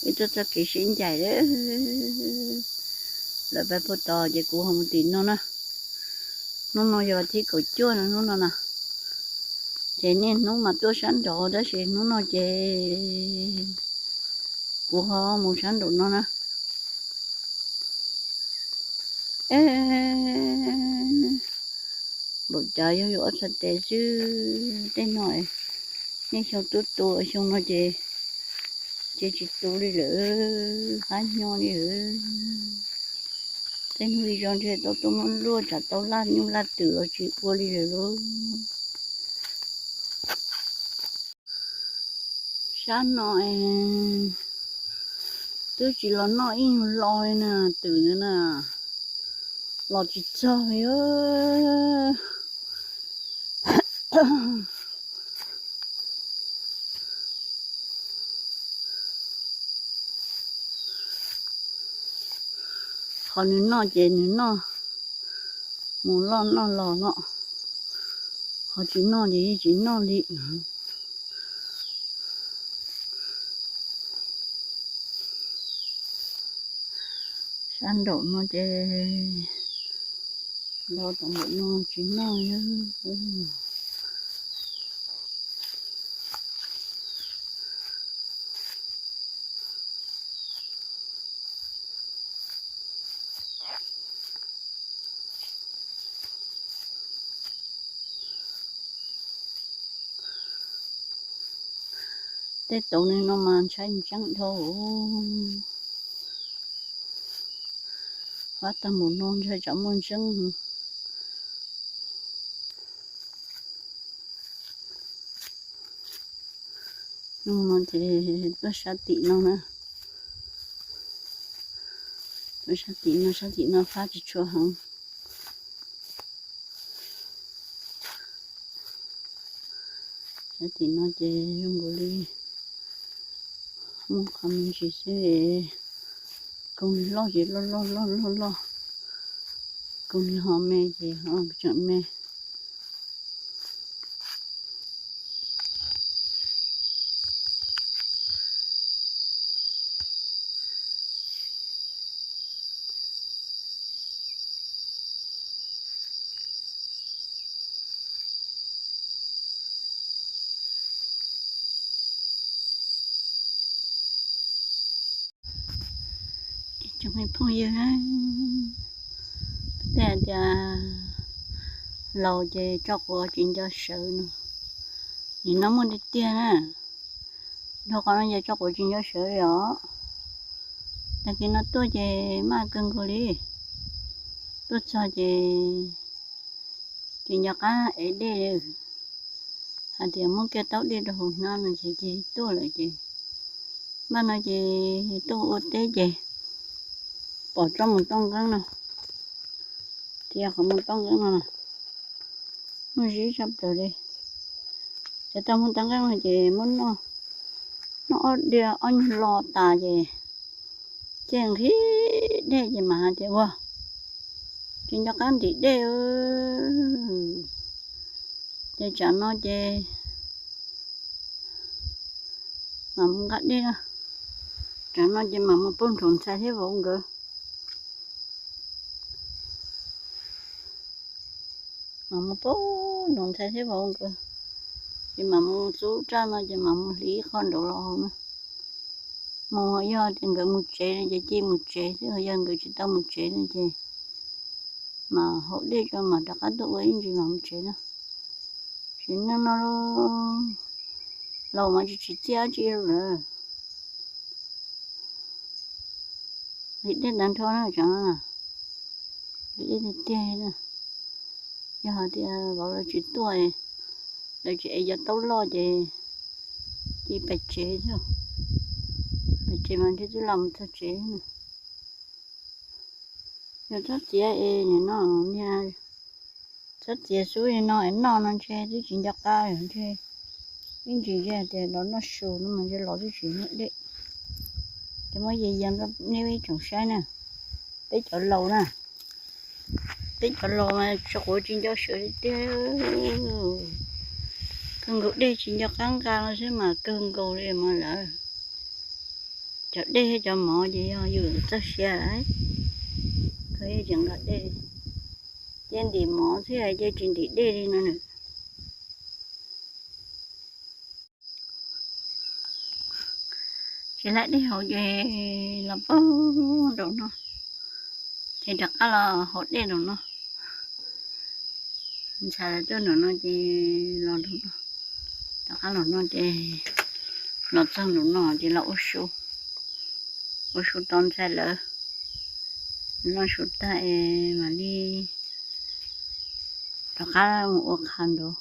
Ý tôi cho kỹ xin chạy đấy. Là bé phụ tò chị cũng không tin nó nè. Nó giờ thì cổ chua nó nè. Thế nên nó mà tôi sẵn đồ đó thì nó chị của họ một sẵn đồ nó nè. Bột trời vô ở sạch tế chứ tên nói nên sao tôi ở xong nó chị tôi đi lỡ hai nhau đi lỡ tên huy rồi thì tôi muốn luôn chả tôi lát nhưng lát từ ở chị cô đi lỡ sáng nói tôi chỉ là nói in lòi nè từ nữa nè lò chị trời ơi họ nữa nó chị nữa nó muốn lo nó họ chỉ nó đi san đổ nó chị lo tầm một nó chỉ nó Tết tổ nên nó mà xanh trắng thôi phát tầm một non cho chậm một chân nhưng mà thì nó sát tị nó nè nó sát tị nó phát cho chua hăng sát tị nó chỉ dùng gối đi không cầm chỉ sẽ con lo gì lo con họ mẹ gì họ chọn mẹ trong cái phong yêu á để lâu về cho cô chuyện cho sợ nữa thì nó muốn đi tiền á nó còn nó về cho cô chuyện cho sợ rồi但是nó tôi về mà cần cô đi tôi cho về chuyện cho cá ở đây hạt thì muốn cái tàu đi đâu nó chỉ tôi lại gì mà nó chỉ tôi ở đây gì bỏ trong một tông căng nào thì không một tông căng nào nó dễ sắp rồi đi sẽ trong một tông căng này thì muốn nó đi ăn lò tà gì chèn khí đây gì mà thì wow chuyện cho cán thì đây để cho nó chơi mà muốn gắt đi nữa cho nó chơi mà một bốn thùng sai thế vô cơ mà một phố nông thay thế vào cơ, thì mà một số cha mà chỉ mà một lý con đồ lo nữa, một giờ thì người một chế này chỉ một chế, thì giờ người chỉ tao một chế này chứ, mà hỗ trợ cho mà đặc biệt tụi ấy chỉ mà một chế nữa, chỉ nó lâu mà chỉ chia rồi, thì đến đàn thôi nó chẳng là, thì đến tiền nữa. Giờ thì bảo là chuyện tuổi là chị giờ tao lo chị bạch chế thôi bạch chế mà thì tôi làm thật chế nữa giờ thật chế này nó nha thật chế suối nó chế thì chuyện giặc ca rồi chế những chuyện kia thì nó sù nó mà cho lo cái chuyện nữa đấy thì mới gì dân nó nếu ý trồng sai nè tới chỗ lâu nè tính cả lò mà cho cô chính cho sửa đi cưng gục đây chính cho căng nó sẽ mà cưng cầu đây mà là cho đê cho mỏ gìอยู่tất xe đấy thấy chẳng có đê trên đi mỏ thế là trên đi đê đi nữa nè chỉ lại đi hậu về là bố đồ nó thì đặt là hậu đê đồ nó xài cho nó chỉ lo đồ nó đặt là nó chỉ nó xong đồ nó chỉ là ô số ton xe lỡ nó số tay mà đi đặt là một khăn đồ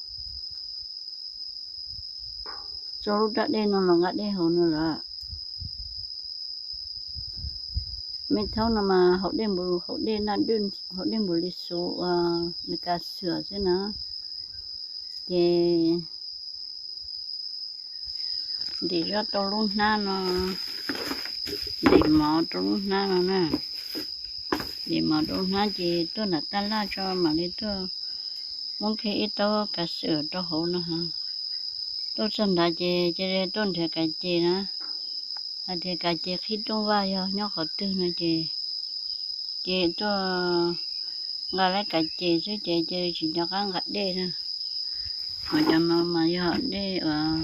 cho lúc đã đây nó là ngắt đây hậu nữa là mấy thâu nào mà hậu đêm là đơn hậu đêm bù lịch số người ta sửa thế nào để cho tôi luôn na nó để mò tôi luôn na nó nè để mò tôi na chỉ tôi là ta la cho mà đi tôi muốn khi tôi cả sửa tôi hậu nữa ha tôi xem đã chỉ tôi thì cái gì nữa thì cái gì khi tôi vào giờ nhóc họ tư nữa chị tôi ngài lấy cái gì chứ chị chỉ cho các ngặt đi nè họ cho mà giờ đi ở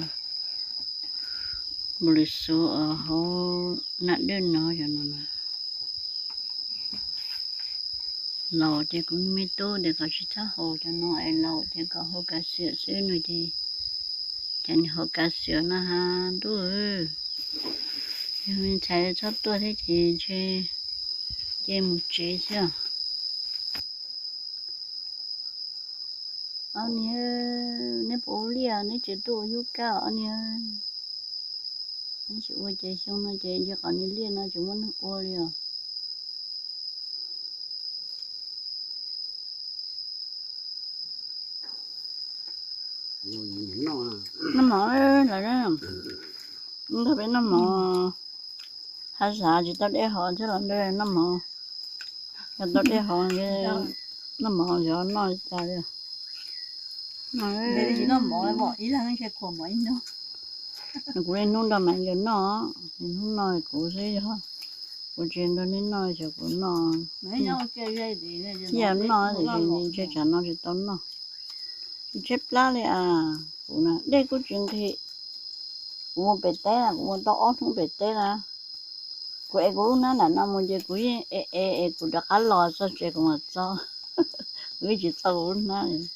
một lịch số ở hồ nạn đơn nó cho nó lò thì cũng mấy tô để có chút tháo hồ cho nó ai lò thì có hồ cá sữa sữa nữa thì chẳng hồ cá sữa nó ha đuôi mình xài cho tôi thế thì chơi một chế chứ anh nhớ nếu bố lia nếu chỉ tôi yêu cao anh nhớ nếu chỉ ôi chơi xong nó chơi cho còn lia nó chỉ muốn ôi lia nó mỏ là đó nó phải nó mỏ hai xã chỉ tao để họ chứ làm đây nó mỏ tao để họ nó mỏ cho nó ra đi để chỉ nó mỏ ý là nó sẽ của mấy nó cũng nên nung đào mạnh cho nó nói cũng thế thôi của chuyện đó nên nói cho của nó mấy nhau chơi dây thì giờ nó thì chơi chả nó thì tốn nó chép lá này à của nó đây có chuyện thì của bể té là của to không bể té là của em cũng nói là nó muốn chơi của của đã cá lò sao chơi của mà cho cái gì tao cũng nói